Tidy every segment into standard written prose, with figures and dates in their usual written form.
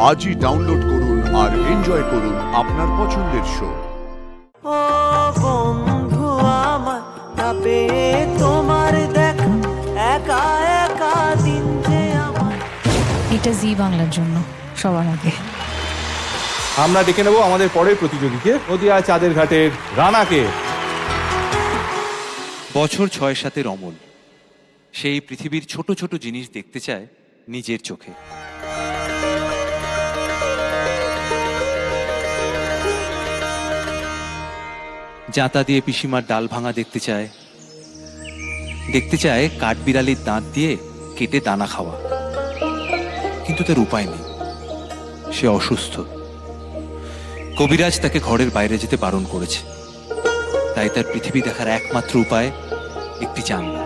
আজই ডাউনলোড করুন আর এনজয় করুন আপনার পছন্দের শো। ও বন্ধু আমার তাপে তোমার দেখা একা একা দিন যে আমার। এটা জি বাংলার জন্য সবার আগে। আমরা ডেকে নেব আমাদের পরের প্রতিযোগীকে, নদিয়া চাঁদের ঘাটের রানাকে। বছর ৬-৭-এর অমল সেই পৃথিবীর ছোট ছোট জিনিস দেখতে চায় নিজের চোখে। জাঁতা দিয়ে পিসিমার ডাল ভাঙা দেখতে চায় কাঠবিড়ালির দাঁত দিয়ে কেটে দানা খাওয়া, কিন্তু তার উপায় নেই, সে অসুস্থ। কবিরাজ তাকে ঘরের বাইরে যেতে বারণ করেছে, তাই তার পৃথিবী দেখার একমাত্র উপায় একটি জানলা।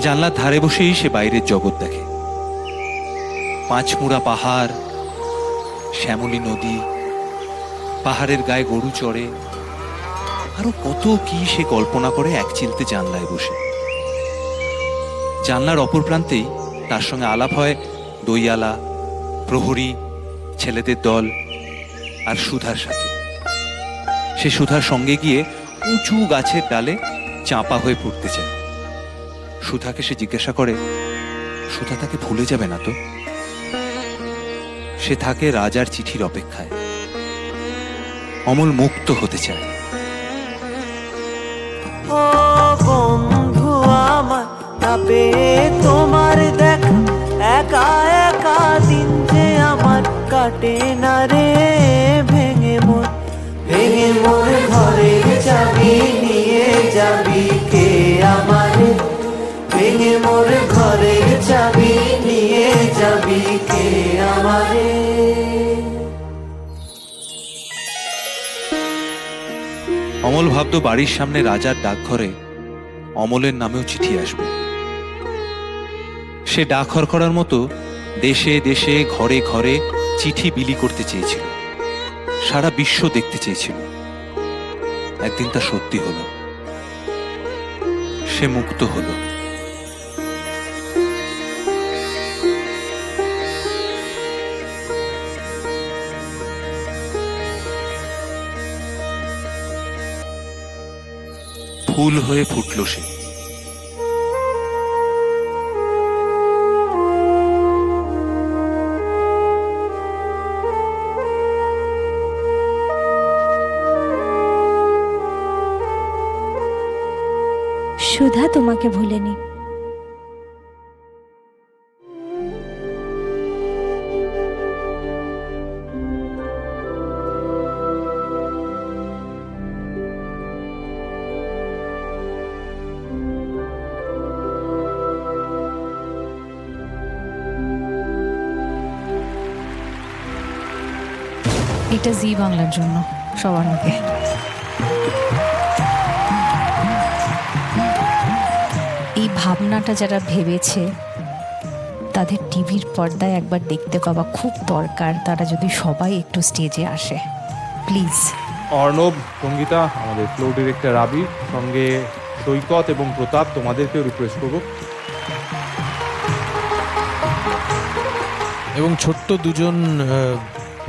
জানলার ধারে বসেই সে বাইরের জগৎ দেখে। পাঁচমুড়া পাহাড়, শ্যামলী নদী, পাহাড়ের গায়ে গরু চড়ে, আরো কত কি সে কল্পনা করে এক চিলতে জানলায় বসে। জানলার অপর প্রান্তেই তার সঙ্গে আলাপ হয় দইয়ালা, প্রহরী, ছেলেদের দল আর সুধার সাথে। সে সুধার সঙ্গে গিয়ে উঁচু গাছের ডালে চাপা হয়ে পড়তে চায়। সুধাকে সে জিজ্ঞাসা করে, সুধা তাকে ভুলে যাবে না তো? সে থাকে রাজার চিঠির অপেক্ষায়। অমল মুক্ত হতে চায়। ও বন্ধু আমার তাপে তোমার দেখা একা একা দিন যে আমার কাটে না রে। ভেঙে মোর ঘরের চাবি নিয়ে যাবি কে আমারে। ভেঙে মোর ঘরের চাবি নিয়ে যাবি কে আমারে। অমল ভাবত বাড়ির সামনে রাজার ডাকঘরে অমলের নামেও চিঠি আসবে। সে ডাকঘর করার মতো দেশে দেশে ঘরে ঘরে চিঠি বিলি করতে চেয়েছিল, সারা বিশ্ব দেখতে চেয়েছিল। একদিন তা সত্যি হলো, সে মুক্ত হলো। ফুল হয়ে ফুটল সে। সুধা তোমাকে ভুলেনি। এটা জি বাংলার জন্য সবার আগে। এই ভাবনাটা যারা ভেবেছে তাদের টিভির পর্দায় একবার দেখতে পাওয়া খুব দরকার, তারা যদি সবাই একটু স্টেজে আসে প্লিজ। অর্ণব, সঙ্গীতা, আমাদের ফ্লোর ডিরেক্টর আবির, সঙ্গে সৈকত এবং প্রতাপ, তোমাদেরকেও রিকোয়েস্ট করবো। এবং ছোট্ট দুজন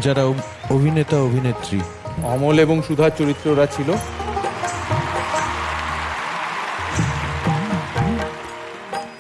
যারা অভিনেতা অভিনেত্রী, অমল এবং সুধার চরিত্ররা ছিল